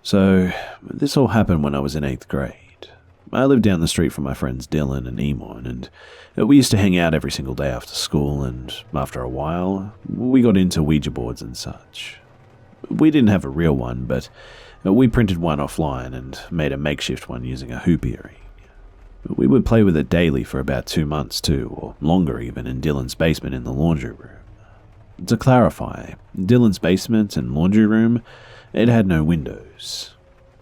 So, this all happened when I was in 8th grade. I lived down the street from my friends Dylan and Emon, and we used to hang out every single day after school, and after a while, we got into Ouija boards and such. We didn't have a real one, but we printed one offline and made a makeshift one using a hoop earring. We would play with it daily for about 2 months too, or longer even, in Dylan's basement in the laundry room. To clarify, Dylan's basement and laundry room, it had no windows.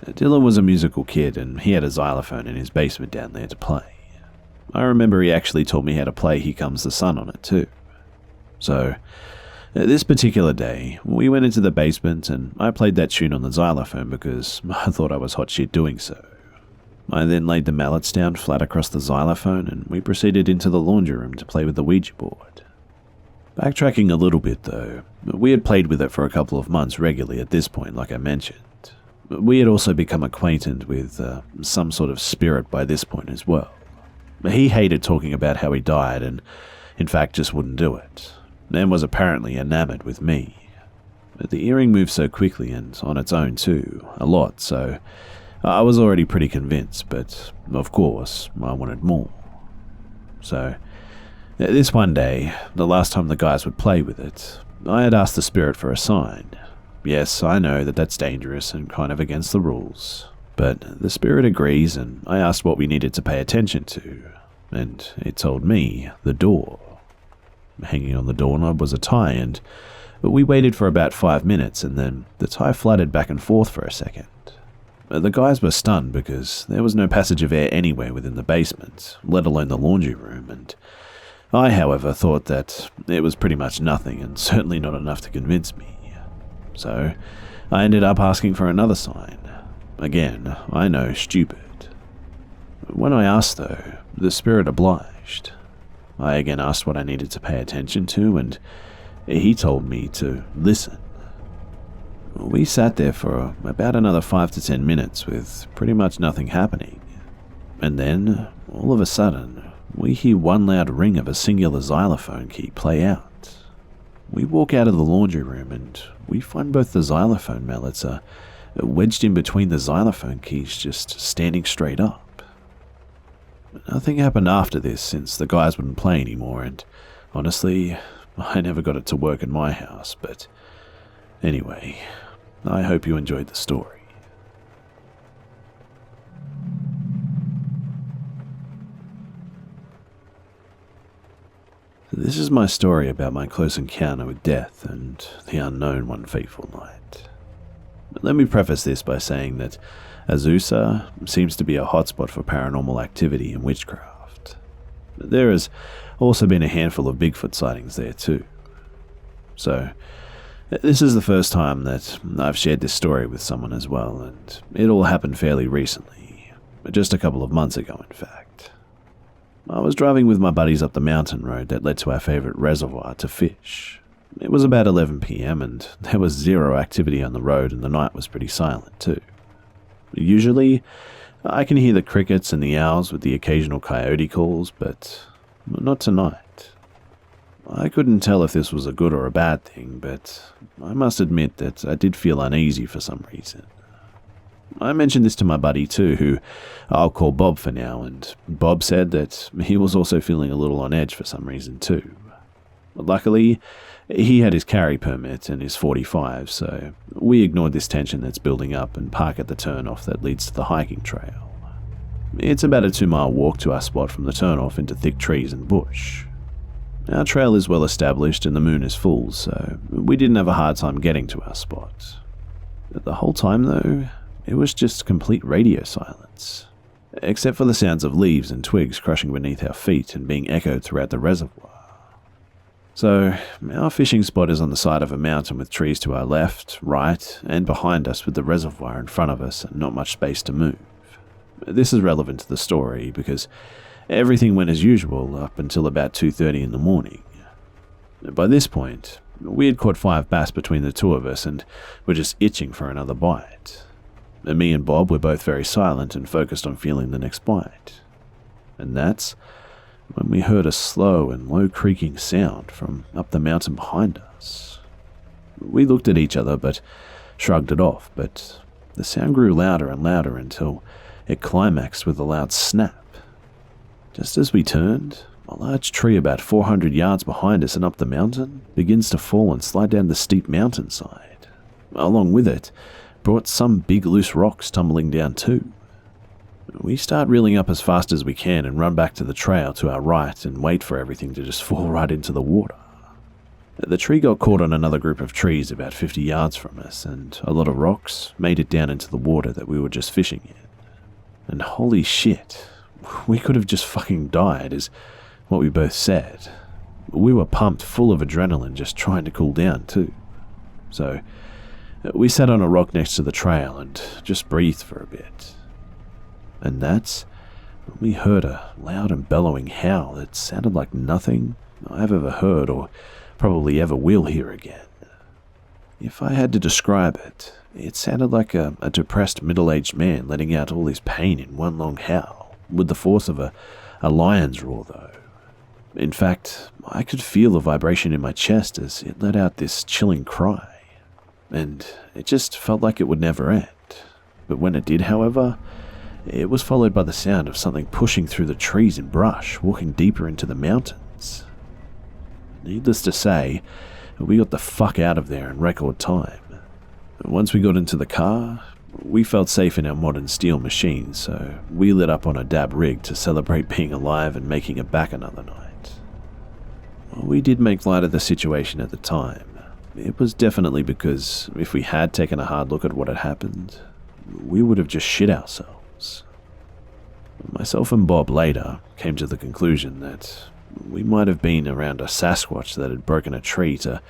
Dylan was a musical kid and he had a xylophone in his basement down there to play. I remember he actually taught me how to play Here Comes the Sun on it too. So, this particular day, we went into the basement and I played that tune on the xylophone because I thought I was hot shit doing so. I then laid the mallets down flat across the xylophone and we proceeded into the laundry room to play with the Ouija board. Backtracking a little bit though, we had played with it for a couple of months regularly at this point, like I mentioned. We had also become acquainted with some sort of spirit by this point as well. He hated talking about how he died and, in fact, just wouldn't do it, and was apparently enamored with me. The earring moved so quickly and on its own too, a lot, so I was already pretty convinced, but of course, I wanted more. So, this one day, the last time the guys would play with it, I had asked the spirit for a sign. Yes, I know that that's dangerous and kind of against the rules, but the spirit agrees and I asked what we needed to pay attention to, and it told me the door. Hanging on the doorknob was a tie, and we waited for about 5 minutes and then the tie fluttered back and forth for a second. The guys were stunned because there was no passage of air anywhere within the basement, let alone the laundry room, and I, however, thought that it was pretty much nothing and certainly not enough to convince me. So, I ended up asking for another sign. Again, I know, stupid. When I asked though, the spirit obliged. I again asked what I needed to pay attention to and he told me to listen. We sat there for about another 5 to 10 minutes with pretty much nothing happening. And then, all of a sudden, we hear one loud ring of a singular xylophone key play out. We walk out of the laundry room and we find both the xylophone mallets are wedged in between the xylophone keys, just standing straight up. Nothing happened after this since the guys wouldn't play anymore, and honestly, I never got it to work in my house, but anyway, I hope you enjoyed the story. This is my story about my close encounter with death and the unknown one fateful night. Let me preface this by saying that Azusa seems to be a hotspot for paranormal activity and witchcraft. There has also been a handful of Bigfoot sightings there too. So, this is the first time that I've shared this story with someone as well, and it all happened fairly recently, just a couple of months ago in fact. I was driving with my buddies up the mountain road that led to our favourite reservoir to fish. It was about 11 PM and there was zero activity on the road and the night was pretty silent too. Usually, I can hear the crickets and the owls with the occasional coyote calls, but not tonight. I couldn't tell if this was a good or a bad thing, but I must admit that I did feel uneasy for some reason. I mentioned this to my buddy too, who I'll call Bob for now, and Bob said that he was also feeling a little on edge for some reason too. Luckily, he had his carry permit and is 45, so we ignored this tension that's building up and park at the turnoff that leads to the hiking trail. It's about a 2-mile walk to our spot from the turnoff into thick trees and bush. Our trail is well established and the moon is full, so we didn't have a hard time getting to our spot. The whole time though, it was just complete radio silence, except for the sounds of leaves and twigs crushing beneath our feet and being echoed throughout the reservoir. So, our fishing spot is on the side of a mountain with trees to our left, right, and behind us with the reservoir in front of us and not much space to move. This is relevant to the story because everything went as usual up until about 2:30 in the morning. By this point, we had caught 5 bass between the two of us and were just itching for another bite. Me and Bob were both very silent and focused on feeling the next bite. And that's when we heard a slow and low creaking sound from up the mountain behind us. We looked at each other but shrugged it off, but the sound grew louder and louder until it climaxed with a loud snap. Just as we turned, a large tree about 400 yards behind us and up the mountain begins to fall and slide down the steep mountainside. Along with it, brought some big loose rocks tumbling down too. We start reeling up as fast as we can and run back to the trail to our right and wait for everything to just fall right into the water. The tree got caught on another group of trees about 50 yards from us, and a lot of rocks made it down into the water that we were just fishing in. And holy shit, we could have just fucking died, is what we both said. We were pumped full of adrenaline just trying to cool down too. So we sat on a rock next to the trail and just breathed for a bit. And that's when we heard a loud and bellowing howl that sounded like nothing I've ever heard or probably ever will hear again. If I had to describe it, it sounded like a depressed middle-aged man letting out all his pain in one long howl, with the force of a lion's roar though. In fact, I could feel the vibration in my chest as it let out this chilling cry, and it just felt like it would never end. But when it did, however, it was followed by the sound of something pushing through the trees and brush, walking deeper into the mountains. Needless to say, we got the fuck out of there in record time. Once we got into the car, we felt safe in our modern steel machines, so we lit up on a dab rig to celebrate being alive and making it back another night. While we did make light of the situation at the time, it was definitely because if we had taken a hard look at what had happened, we would have just shit ourselves. Myself and Bob later came to the conclusion that we might have been around a Sasquatch that had broken a tree to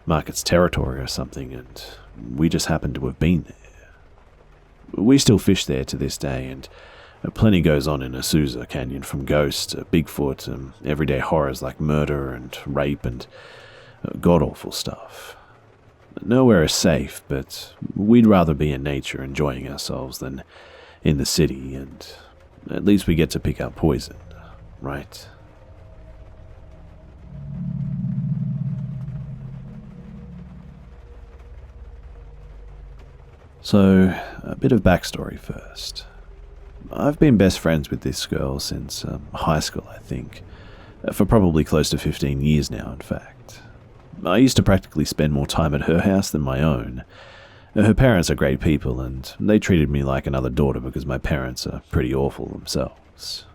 mark its territory or something, and we just happened to have been there. We still fish there to this day, and plenty goes on in Azusa Canyon, from ghosts to Bigfoot and everyday horrors like murder and rape and god-awful stuff. Nowhere is safe, but we'd rather be in nature enjoying ourselves than in the city, and at least we get to pick up poison, right? So, a bit of backstory first. I've been best friends with this girl since high school, I think, for probably close to 15 years now, in fact. I used to practically spend more time at her house than my own. Her parents are great people, and they treated me like another daughter because my parents are pretty awful themselves.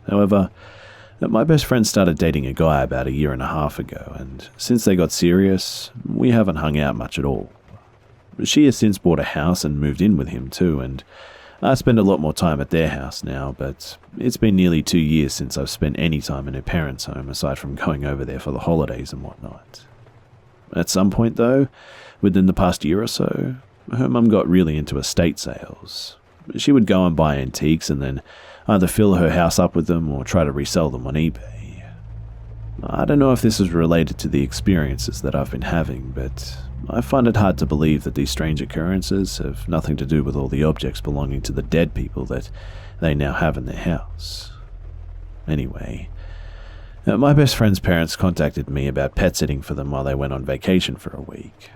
However, my best friend started dating a guy about 1.5 years ago, and since they got serious, we haven't hung out much at all. She has since bought a house and moved in with him too, and I spend a lot more time at their house now, but it's been nearly 2 years since I've spent any time in her parents' home aside from going over there for the holidays and whatnot. At some point though, within the past year or so, her mum got really into estate sales. She would go and buy antiques and then either fill her house up with them or try to resell them on eBay. I don't know if this is related to the experiences that I've been having, but I find it hard to believe that these strange occurrences have nothing to do with all the objects belonging to the dead people that they now have in their house. Anyway, my best friend's parents contacted me about pet sitting for them while they went on vacation for a week.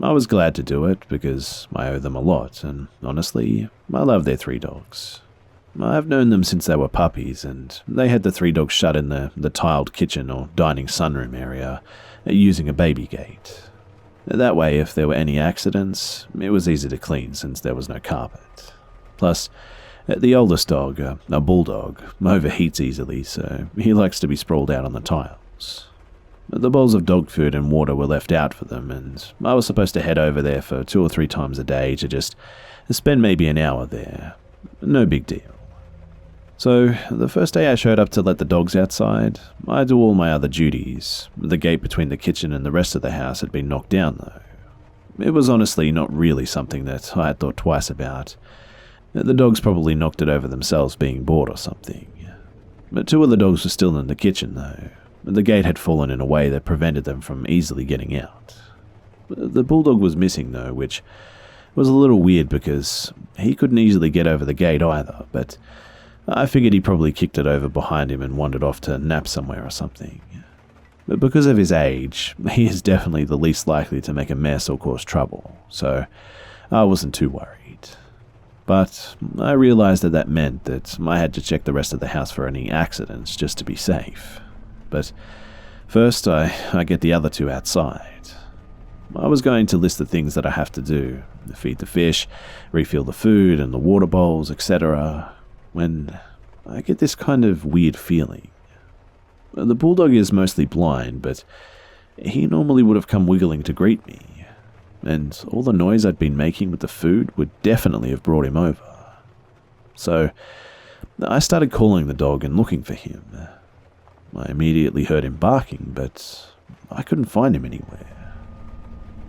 I was glad to do it because I owe them a lot, and honestly, I love their 3 dogs. I've known them since they were puppies, and they had the 3 dogs shut in the tiled kitchen or dining sunroom area using a baby gate. That way, if there were any accidents, it was easy to clean since there was no carpet. Plus, the oldest dog, a bulldog, overheats easily, so he likes to be sprawled out on the tiles. The bowls of dog food and water were left out for them, and I was supposed to head over there for 2 or 3 times a day to just spend maybe an hour there. No big deal. So, the first day I showed up to let the dogs outside, I do all my other duties. The gate between the kitchen and the rest of the house had been knocked down though. It was honestly not really something that I had thought twice about. The dogs probably knocked it over themselves being bored or something. But 2 of the dogs were still in the kitchen though. The gate had fallen in a way that prevented them from easily getting out. The bulldog was missing though, which was a little weird because he couldn't easily get over the gate either, but I figured he probably kicked it over behind him and wandered off to nap somewhere or something. But because of his age, he is definitely the least likely to make a mess or cause trouble, so I wasn't too worried. But I realized that meant that I had to check the rest of the house for any accidents just to be safe. But first, I get the other two outside. I was going to list the things that I have to do: feed the fish, refill the food and the water bowls, etc., when I get this kind of weird feeling. The bulldog is mostly blind, but he normally would have come wiggling to greet me, and all the noise I'd been making with the food would definitely have brought him over. So I started calling the dog and looking for him. I immediately heard him barking, but I couldn't find him anywhere.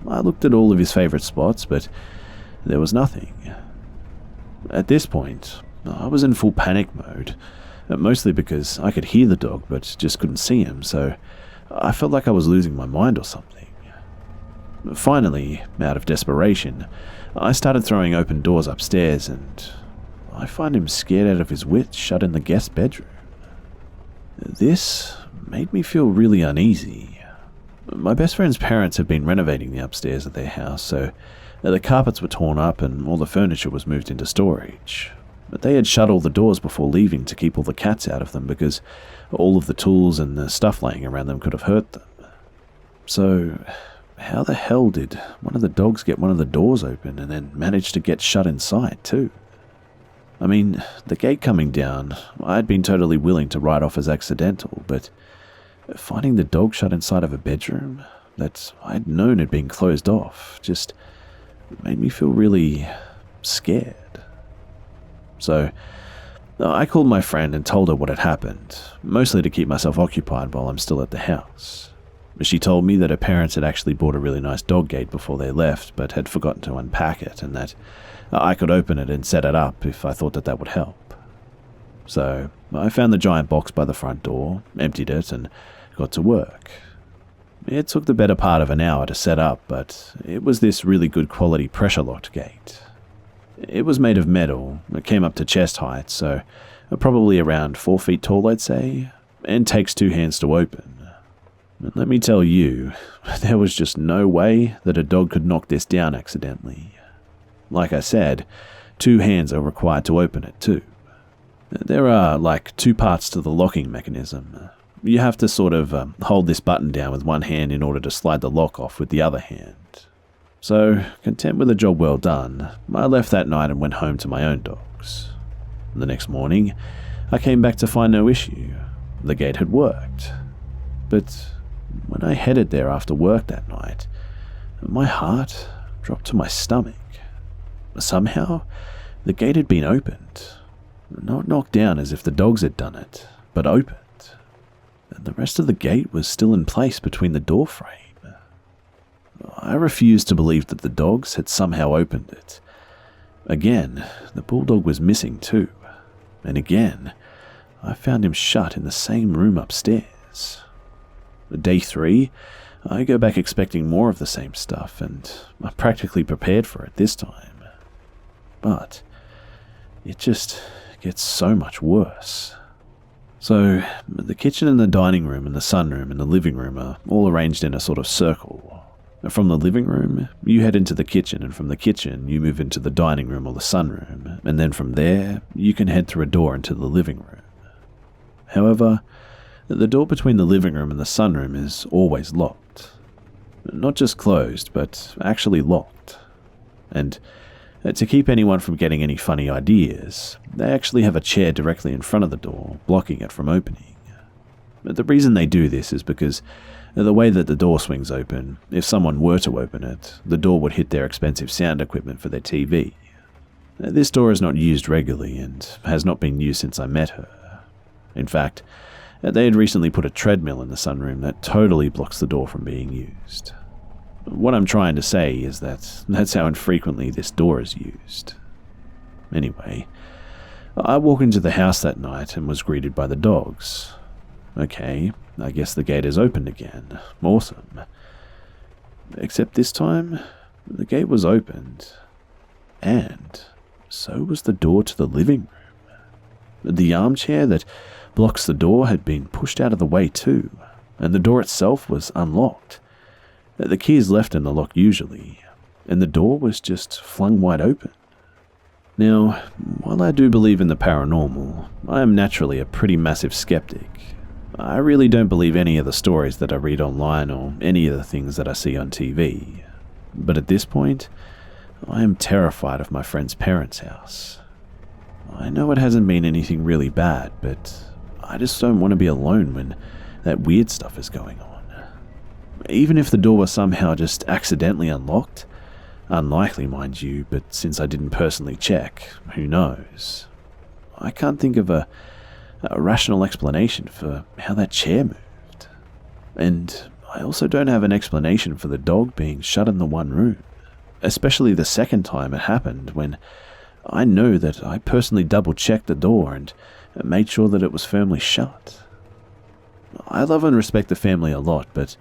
I looked at all of his favorite spots, but there was nothing. At this point, I was in full panic mode, mostly because I could hear the dog but just couldn't see him, so I felt like I was losing my mind or something. Finally, out of desperation, I started throwing open doors upstairs, and I find him scared out of his wits shut in the guest bedroom. This made me feel really uneasy. My best friend's parents had been renovating the upstairs of their house, so the carpets were torn up and all the furniture was moved into storage. But they had shut all the doors before leaving to keep all the cats out of them because all of the tools and the stuff laying around them could have hurt them. So how the hell did one of the dogs get one of the doors open and then manage to get shut inside too? I mean, the gate coming down, I had been totally willing to write off as accidental, but finding the dog shut inside of a bedroom that I'd known had been closed off just made me feel really scared. So I called my friend and told her what had happened, mostly to keep myself occupied while I'm still at the house. She told me that her parents had actually bought a really nice dog gate before they left, but had forgotten to unpack it, and that I could open it and set it up if I thought that would help. So I found the giant box by the front door, emptied it, and got to work. It took the better part of an hour to set up, but it was this really good quality pressure-locked gate. It was made of metal, it came up to chest height, so probably around 4 feet tall, I'd say, and takes 2 hands to open. And let me tell you, there was just no way that a dog could knock this down accidentally. Like I said, 2 hands are required to open it too. There are like 2 parts to the locking mechanism. You have to sort of hold this button down with one hand in order to slide the lock off with the other hand. So, content with a job well done, I left that night and went home to my own dogs. The next morning, I came back to find no issue. The gate had worked. But when I headed there after work that night, my heart dropped to my stomach. Somehow, the gate had been opened. Not knocked down as if the dogs had done it, but opened. And the rest of the gate was still in place between the door frame. I refused to believe that the dogs had somehow opened it. Again, the bulldog was missing too. And again, I found him shut in the same room upstairs. Day 3, I go back expecting more of the same stuff, and I'm practically prepared for it this time. But it just gets so much worse. So, the kitchen and the dining room and the sunroom and the living room are all arranged in a sort of circle. From the living room, you head into the kitchen, and from the kitchen, you move into the dining room or the sunroom, and then from there, you can head through a door into the living room. However, the door between the living room and the sunroom is always locked. Not just closed, but actually locked. And to keep anyone from getting any funny ideas, they actually have a chair directly in front of the door, blocking it from opening. The reason they do this is because the way that the door swings open, if someone were to open it, the door would hit their expensive sound equipment for their TV. This door is not used regularly and has not been used since I met her. In fact, they had recently put a treadmill in the sunroom that totally blocks the door from being used. What I'm trying to say is that that's how infrequently this door is used. Anyway, I walked into the house that night and was greeted by the dogs. Okay, I guess the gate is opened again. Awesome. Except this time, the gate was opened, and so was the door to the living room. The armchair that blocks the door had been pushed out of the way too, and the door itself was unlocked. The key is left in the lock usually, and the door was just flung wide open. Now, while I do believe in the paranormal, I am naturally a pretty massive skeptic. I really don't believe any of the stories that I read online or any of the things that I see on TV. But at this point, I am terrified of my friend's parents' house. I know it hasn't been anything really bad, but I just don't want to be alone when that weird stuff is going on. Even if the door was somehow just accidentally unlocked, unlikely mind you, but since I didn't personally check, who knows? I can't think of a rational explanation for how that chair moved. And I also don't have an explanation for the dog being shut in the one room, especially the second time it happened, when I know that I personally double-checked the door and made sure that it was firmly shut. I love and respect the family a lot, but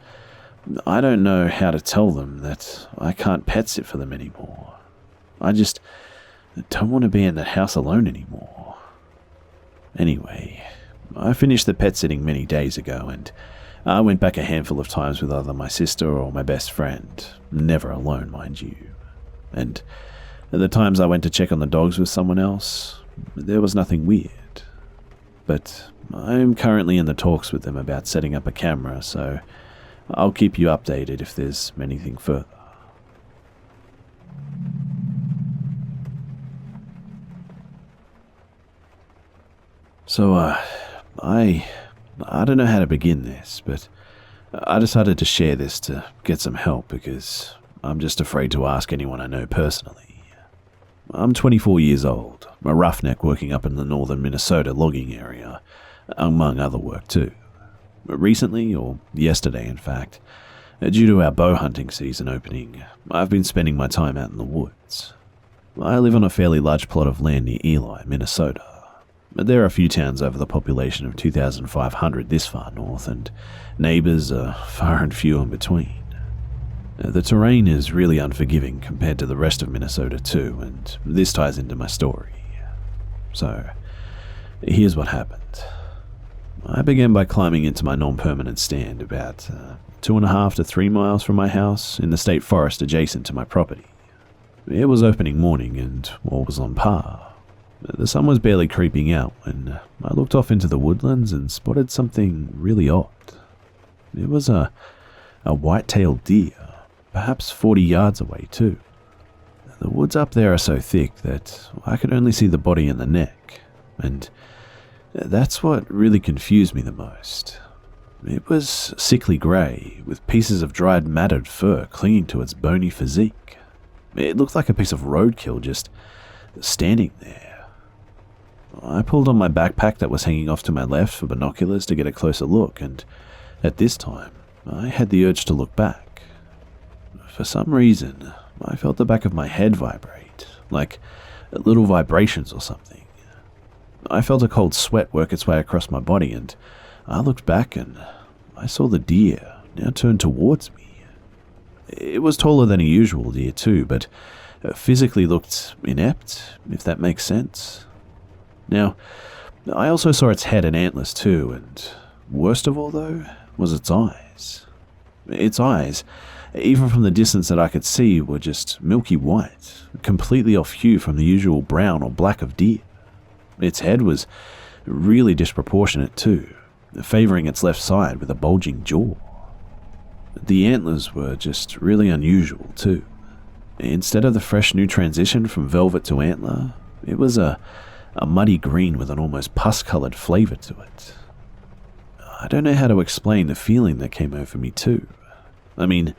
I don't know how to tell them that I can't pet sit for them anymore. I just don't want to be in that house alone anymore. Anyway, I finished the pet sitting many days ago, and I went back a handful of times with either my sister or my best friend, never alone, mind you. And the times I went to check on the dogs with someone else, there was nothing weird. But I'm currently in the talks with them about setting up a camera, so I'll keep you updated if there's anything further. So, I don't know how to begin this, but I decided to share this to get some help because I'm just afraid to ask anyone I know personally. I'm 24 years old, a roughneck working up in the northern Minnesota logging area, among other work too. Recently, or yesterday in fact, due to our bow hunting season opening, I've been spending my time out in the woods. I live on a fairly large plot of land near Eli, Minnesota. There are a few towns over the population of 2,500 this far north, and neighbours are far and few in between. The terrain is really unforgiving compared to the rest of Minnesota too, and this ties into my story. So, here's what happened. I began by climbing into my non-permanent stand about 2.5 to 3 miles from my house in the state forest adjacent to my property. It was opening morning and all was on par. The sun was barely creeping out when I looked off into the woodlands and spotted something really odd. It was a white-tailed deer, perhaps 40 yards away too. The woods up there are so thick that I could only see the body and the neck, and that's what really confused me the most. It was sickly grey, with pieces of dried matted fur clinging to its bony physique. It looked like a piece of roadkill just standing there. I pulled on my backpack that was hanging off to my left for binoculars to get a closer look, and at this time, I had the urge to look back. For some reason, I felt the back of my head vibrate, like little vibrations or something. I felt a cold sweat work its way across my body, and I looked back and I saw the deer now turned towards me. It was taller than a usual deer too, but physically looked inept, if that makes sense. Now, I also saw its head and antlers too, and worst of all though, was its eyes. Its eyes, even from the distance that I could see, were just milky white, completely off hue from the usual brown or black of deer. Its head was really disproportionate too, favouring its left side with a bulging jaw. The antlers were just really unusual too. Instead of the fresh new transition from velvet to antler, it was a muddy green with an almost pus-coloured flavour to it. I don't know how to explain the feeling that came over me too. I mean,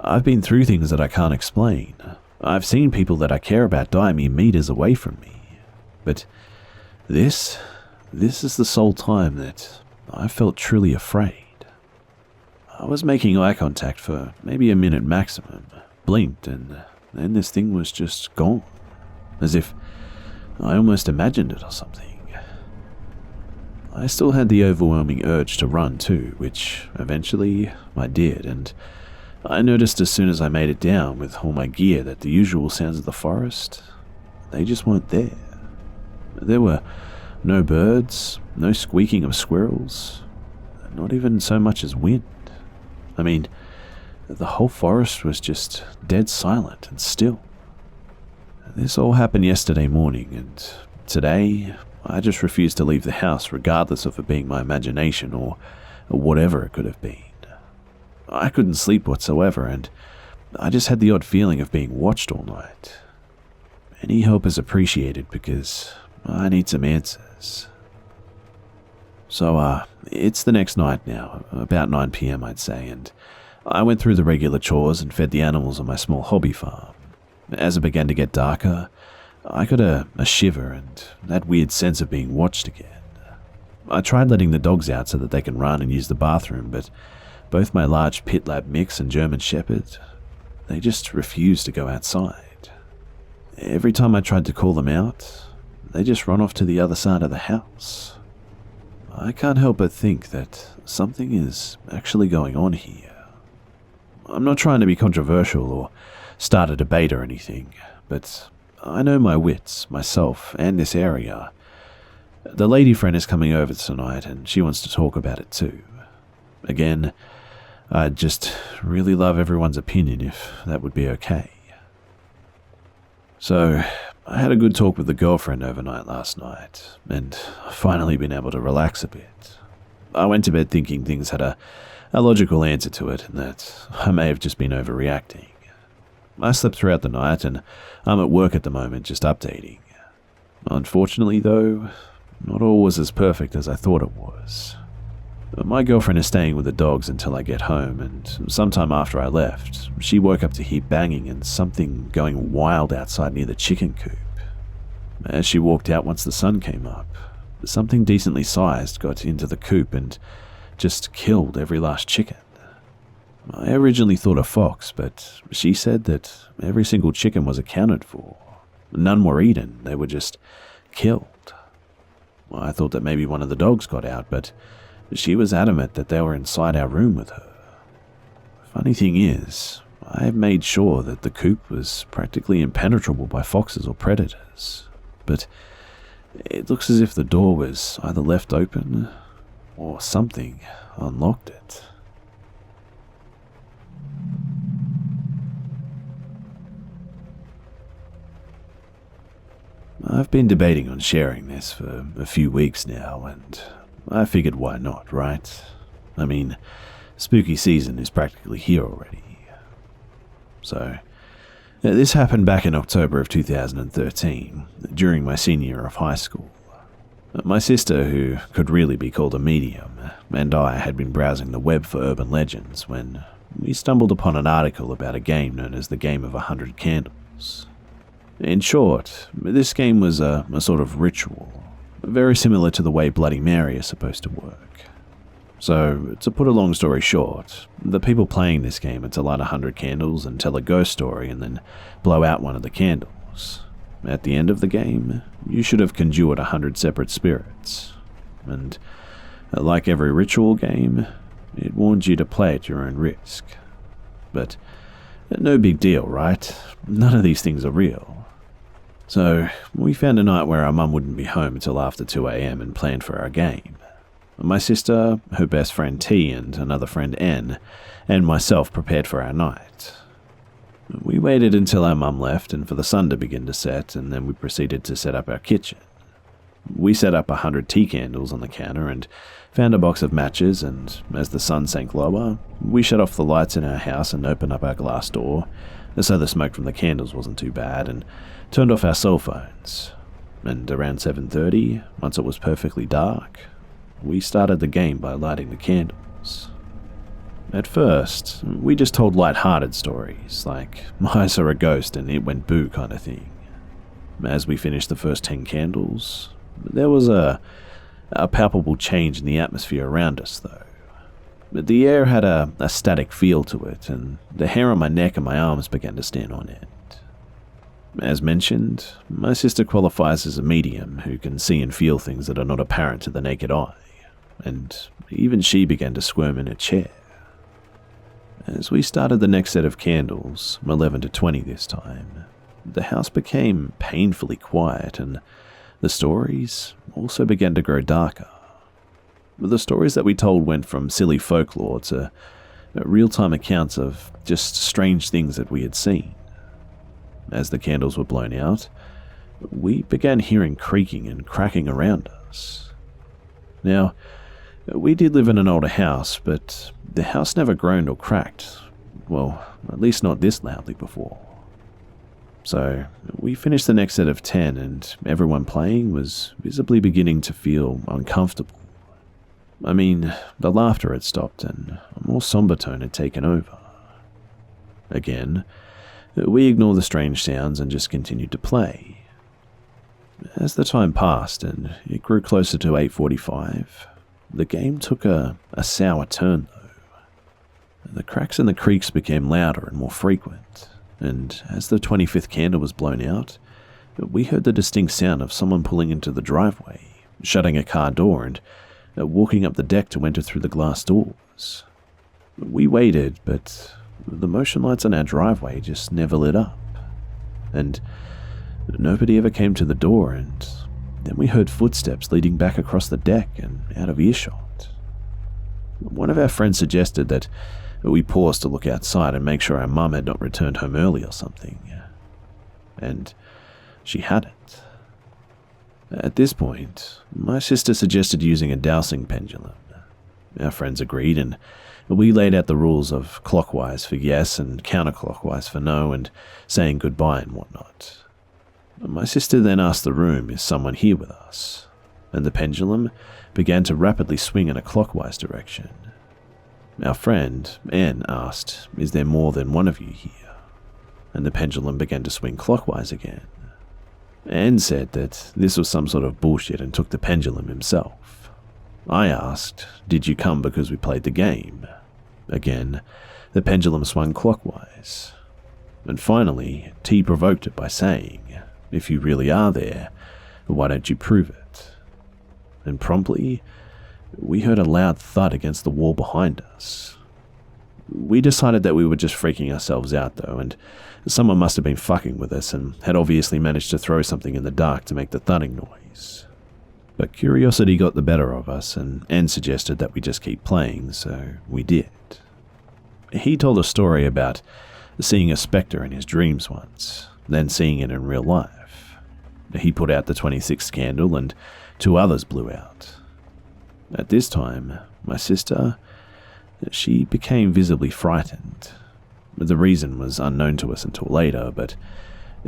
I've been through things that I can't explain. I've seen people that I care about die mere meters away from me. But this is the sole time that I felt truly afraid. I was making eye contact for maybe a minute maximum, blinked, and then this thing was just gone, as if I almost imagined it or something. I still had the overwhelming urge to run too, which eventually I did, and I noticed as soon as I made it down with all my gear that the usual sounds of the forest, they just weren't there. There were no birds, no squeaking of squirrels, not even so much as wind. I mean, The whole forest was just dead silent and still. This all happened yesterday morning, and today I just refused to leave the house regardless of it being my imagination or whatever it could have been. I couldn't sleep whatsoever, and I just had the odd feeling of being watched all night. Any help is appreciated because I need some answers. So, it's the next night now, about 9 p.m. I'd say, and I went through the regular chores and fed the animals on my small hobby farm. As it began to get darker, I got a shiver and that weird sense of being watched again. I tried letting the dogs out so that they can run and use the bathroom, but both my large pit lab mix and German shepherd, they just refused to go outside. Every time I tried to call them out, they just run off to the other side of the house. I can't help but think that something is actually going on here. I'm not trying to be controversial or start a debate or anything, but I know my wits, myself, and this area. The lady friend is coming over tonight and she wants to talk about it too. Again, I'd just really love everyone's opinion if that would be okay. So, I had a good talk with the girlfriend overnight last night, and I've finally been able to relax a bit. I went to bed thinking things had a logical answer to it, and that I may have just been overreacting. I slept throughout the night, and I'm at work at the moment just updating. Unfortunately, though, not all was as perfect as I thought it was. My girlfriend is staying with the dogs until I get home, and sometime after I left, she woke up to hear banging and something going wild outside near the chicken coop. As she walked out once the sun came up, something decently sized got into the coop and just killed every last chicken. I originally thought a fox, but she said that every single chicken was accounted for. None were eaten, they were just killed. I thought that maybe one of the dogs got out, but she was adamant that they were inside our room with her. Funny thing is, I made sure that the coop was practically impenetrable by foxes or predators, but it looks as if the door was either left open or something unlocked it. I've been debating on sharing this for a few weeks now, and I figured why not, right? I mean, spooky season is practically here already. So, this happened back in October of 2013, during my senior year of high school. My sister, who could really be called a medium, and I had been browsing the web for urban legends when we stumbled upon an article about a game known as the Game of 100 Candles. In short, this game was a sort of ritual, very similar to the way Bloody Mary is supposed to work. So, to put a long story short, the people playing this game had to light 100 candles and tell a ghost story and then blow out one of the candles. At the end of the game, you should have conjured 100 separate spirits. And, like every ritual game, it warned you to play at your own risk. But, no big deal, right? None of these things are real. So, we found a night where our mum wouldn't be home until after 2 a.m. and planned for our game. My sister, her best friend T, and another friend N, and myself prepared for our night. We waited until our mum left and for the sun to begin to set, and then we proceeded to set up our kitchen. We set up 100 tea candles on the counter and found a box of matches, and as the sun sank lower, we shut off the lights in our house and opened up our glass door, so the smoke from the candles wasn't too bad, and turned off our cell phones. And around 7:30, once it was perfectly dark, we started the game by lighting the candles. At first, we just told light-hearted stories, like I saw a ghost and it went boo kind of thing. As we finished the first 10 candles, there was a palpable change in the atmosphere around us, though. The air had a static feel to it, and the hair on my neck and my arms began to stand on end. As mentioned, my sister qualifies as a medium who can see and feel things that are not apparent to the naked eye, and even she began to squirm in her chair. As we started the next set of candles, 11 to 20 this time, the house became painfully quiet, and the stories also began to grow darker. The stories that we told went from silly folklore to real-time accounts of just strange things that we had seen. As the candles were blown out, we began hearing creaking and cracking around us. Now, we did live in an older house, but the house never groaned or cracked. Well, at least not this loudly before. So, we finished the next set of 10 and everyone playing was visibly beginning to feel uncomfortable. I mean, the laughter had stopped and a more somber tone had taken over. Again, we ignored the strange sounds and just continued to play. As the time passed and it grew closer to 8:45, the game took a sour turn though. The cracks and the creaks became louder and more frequent, and as the 25th candle was blown out, we heard the distinct sound of someone pulling into the driveway, shutting a car door and walking up the deck to enter through the glass doors. We waited, but the motion lights on our driveway just never lit up, and nobody ever came to the door, and then we heard footsteps leading back across the deck and out of earshot. One of our friends suggested that we pause to look outside and make sure our mum had not returned home early or something, and she hadn't. At this point, my sister suggested using a dowsing pendulum. Our friends agreed, and we laid out the rules of clockwise for yes and counterclockwise for no, and saying goodbye and whatnot. My sister then asked the room, "Is someone here with us?" And the pendulum began to rapidly swing in a clockwise direction. Our friend, Anne, asked, "Is there more than one of you here?" And the pendulum began to swing clockwise again. Anne said that this was some sort of bullshit and took the pendulum himself. I asked, "Did you come because we played the game?" Again, the pendulum swung clockwise. And finally, T provoked it by saying, "If you really are there, why don't you prove it?" And promptly, we heard a loud thud against the wall behind us. We decided that we were just freaking ourselves out though, and someone must have been fucking with us and had obviously managed to throw something in the dark to make the thudding noise. But curiosity got the better of us, and Anne suggested that we just keep playing, so we did. He told a story about seeing a spectre in his dreams once, then seeing it in real life. He put out the 26th candle and 2 others blew out. At this time, my sister, she became visibly frightened. The reason was unknown to us until later, but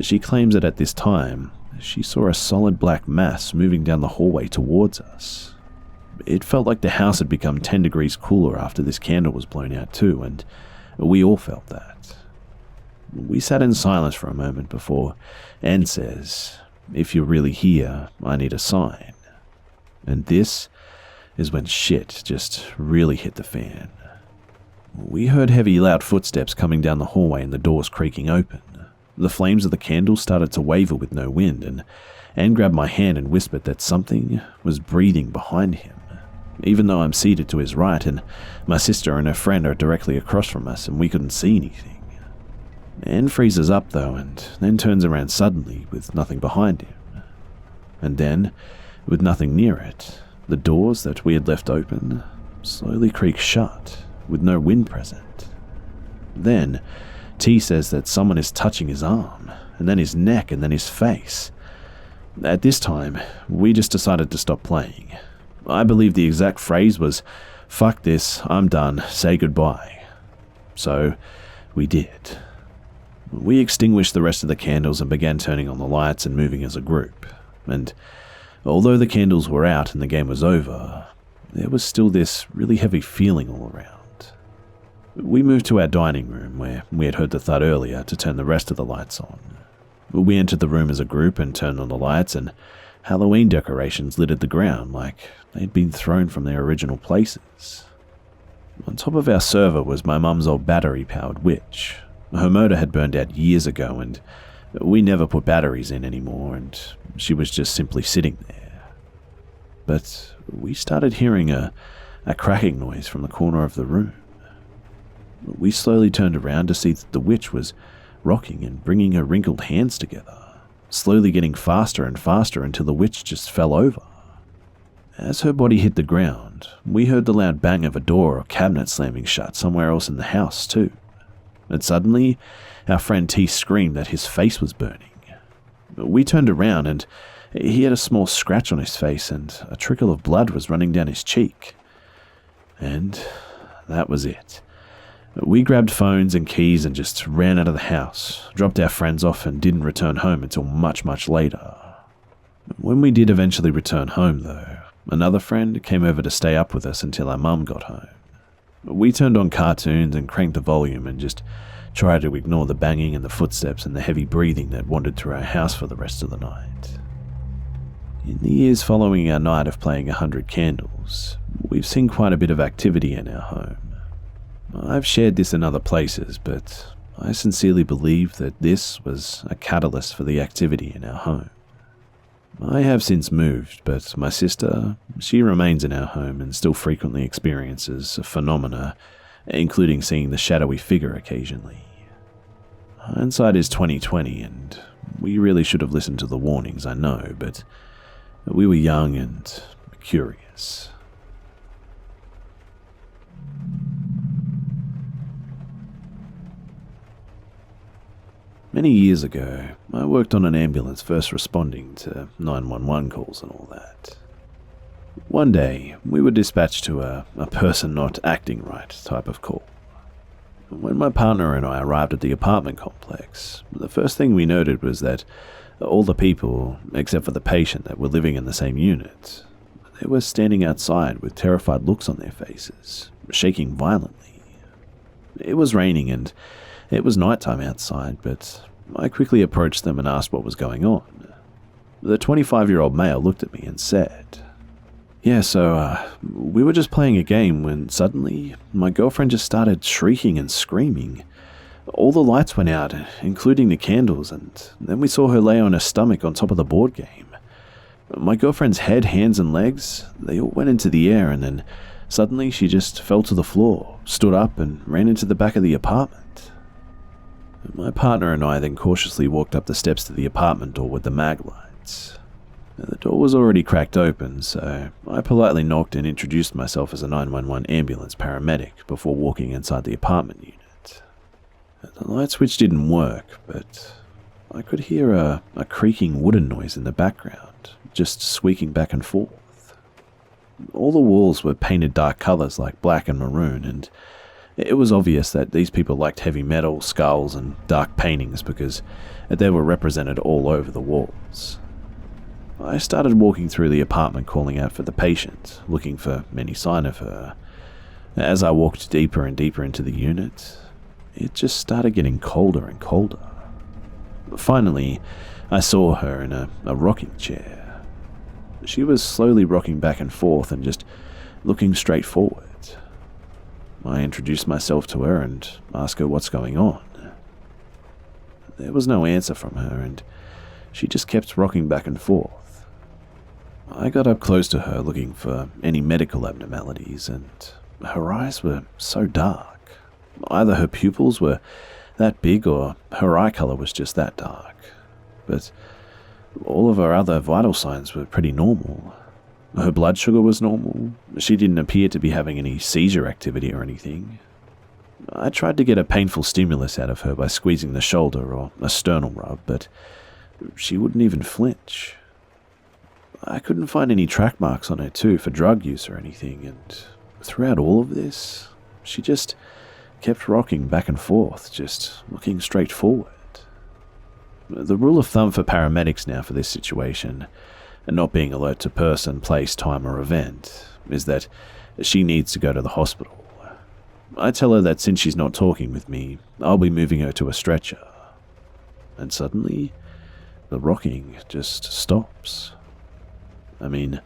she claims that at this time, she saw a solid black mass moving down the hallway towards us. It felt like the house had become 10 degrees cooler after this candle was blown out too, and we all felt that. We sat in silence for a moment before Anne says, "If you're really here, I need a sign." And this is when shit just really hit the fan. We heard heavy, loud footsteps coming down the hallway and the doors creaking open. The flames of the candle started to waver with no wind, and Anne grabbed my hand and whispered that something was breathing behind him, even though I'm seated to his right and my sister and her friend are directly across from us and we couldn't see anything. Anne freezes up though, and then turns around suddenly with nothing behind him. And then, with nothing near it, the doors that we had left open slowly creak shut, with no wind present. Then, T says that someone is touching his arm, and then his neck, and then his face. At this time, we just decided to stop playing. I believe the exact phrase was, "Fuck this, I'm done, say goodbye." So, we did. We extinguished the rest of the candles and began turning on the lights and moving as a group, and although the candles were out and the game was over, there was still this really heavy feeling all around. We moved to our dining room, where we had heard the thud earlier, to turn the rest of the lights on. We entered the room as a group and turned on the lights, and Halloween decorations littered the ground like they'd been thrown from their original places. On top of our server was my mum's old battery-powered witch. Her motor had burned out years ago, and we never put batteries in anymore, and she was just simply sitting there. But we started hearing a cracking noise from the corner of the room. We slowly turned around to see that the witch was rocking and bringing her wrinkled hands together, slowly getting faster and faster until the witch just fell over. As her body hit the ground, we heard the loud bang of a door or cabinet slamming shut somewhere else in the house too. And suddenly, our friend T screamed that his face was burning. We turned around and he had a small scratch on his face and a trickle of blood was running down his cheek. And that was it. We grabbed phones and keys and just ran out of the house, dropped our friends off and didn't return home until much, much later. When we did eventually return home though, another friend came over to stay up with us until our mum got home. We turned on cartoons and cranked the volume and just tried to ignore the banging and the footsteps and the heavy breathing that wandered through our house for the rest of the night. In the years following our night of playing 100 Candles, we've seen quite a bit of activity in our home. I've shared this in other places, but I sincerely believe that this was a catalyst for the activity in our home. I have since moved, but my sister, she remains in our home and still frequently experiences phenomena, including seeing the shadowy figure occasionally. Hindsight is 20/20, and we really should have listened to the warnings, I know, but we were young and curious. Many years ago, I worked on an ambulance first responding to 911 calls and all that. One day, we were dispatched to a person not acting right type of call. When my partner and I arrived at the apartment complex, the first thing we noted was that all the people, except for the patient that were living in the same unit, they were standing outside with terrified looks on their faces, shaking violently. It was raining and it was nighttime outside, but I quickly approached them and asked what was going on. The 25-year-old male looked at me and said, "Yeah, so we were just playing a game when suddenly my girlfriend just started shrieking and screaming. All the lights went out, including the candles, and then we saw her lay on her stomach on top of the board game. My girlfriend's head, hands, and legs, they all went into the air, and then suddenly she just fell to the floor, stood up, and ran into the back of the apartment." My partner and I then cautiously walked up the steps to the apartment door with the mag lights. The door was already cracked open, so I politely knocked and introduced myself as a 911 ambulance paramedic before walking inside the apartment unit. The light switch didn't work, but I could hear a creaking wooden noise in the background, just squeaking back and forth. All the walls were painted dark colors like black and maroon, and it was obvious that these people liked heavy metal, skulls, and dark paintings because they were represented all over the walls. I started walking through the apartment calling out for the patient, looking for any sign of her. As I walked deeper and deeper into the unit, it just started getting colder and colder. Finally, I saw her in a rocking chair. She was slowly rocking back and forth and just looking straight forward. I introduced myself to her and asked her what's going on. There was no answer from her, and she just kept rocking back and forth. I got up close to her looking for any medical abnormalities, and her eyes were so dark. Either her pupils were that big or her eye color was just that dark. But all of her other vital signs were pretty normal. Her blood sugar was normal. She didn't appear to be having any seizure activity or anything. I tried to get a painful stimulus out of her by squeezing the shoulder or a sternal rub, but she wouldn't even flinch. I couldn't find any track marks on her too for drug use or anything, and throughout all of this, she just kept rocking back and forth, just looking straight forward. The rule of thumb for paramedics now for this situation, and not being alert to person, place, time, or event, is that she needs to go to the hospital. I tell her that since she's not talking with me, I'll be moving her to a stretcher. And suddenly, the rocking just stops. I mean,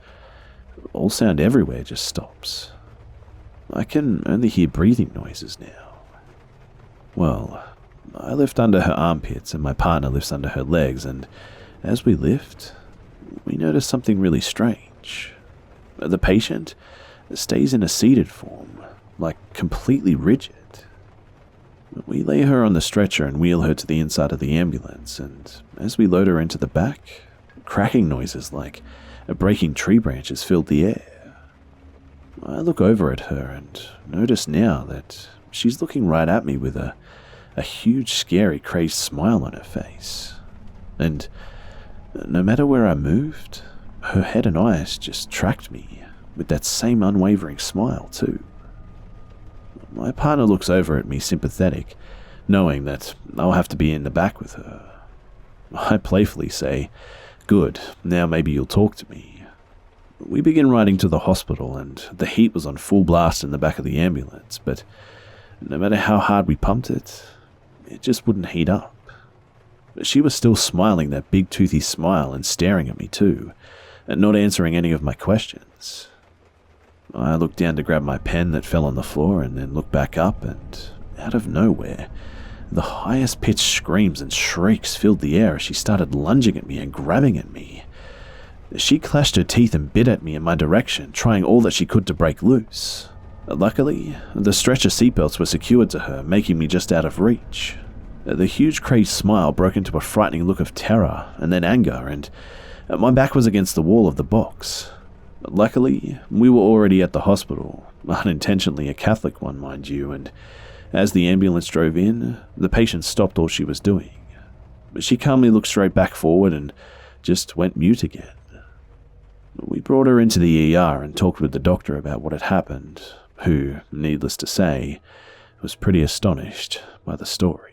all sound everywhere just stops. I can only hear breathing noises now. Well, I lift under her armpits and my partner lifts under her legs, and as we lift, we notice something really strange. The patient stays in a seated form, like completely rigid. We lay her on the stretcher and wheel her to the inside of the ambulance, and as we load her into the back, cracking noises like Breaking tree branches filled the air. I look over at her and notice now that she's looking right at me with a huge, scary, crazed smile on her face. And no matter where I moved, her head and eyes just tracked me with that same unwavering smile too. My partner looks over at me sympathetic, knowing that I'll have to be in the back with her. I playfully say, "Good, now maybe you'll talk to me." We begin riding to the hospital, and the heat was on full blast in the back of the ambulance, but no matter how hard we pumped it, it just wouldn't heat up. She was still smiling that big toothy smile and staring at me too, and not answering any of my questions. I looked down to grab my pen that fell on the floor and then looked back up, and out of nowhere, the highest pitched screams and shrieks filled the air as she started lunging at me and grabbing at me. She clashed her teeth and bit at me in my direction, trying all that she could to break loose. Luckily, the stretcher seatbelts were secured to her, making me just out of reach. The huge crazed smile broke into a frightening look of terror and then anger, and my back was against the wall of the box. Luckily, we were already at the hospital, unintentionally a Catholic one, mind you, and as the ambulance drove in, the patient stopped all she was doing. She calmly looked straight back forward and just went mute again. We brought her into the ER and talked with the doctor about what had happened, who, needless to say, was pretty astonished by the story.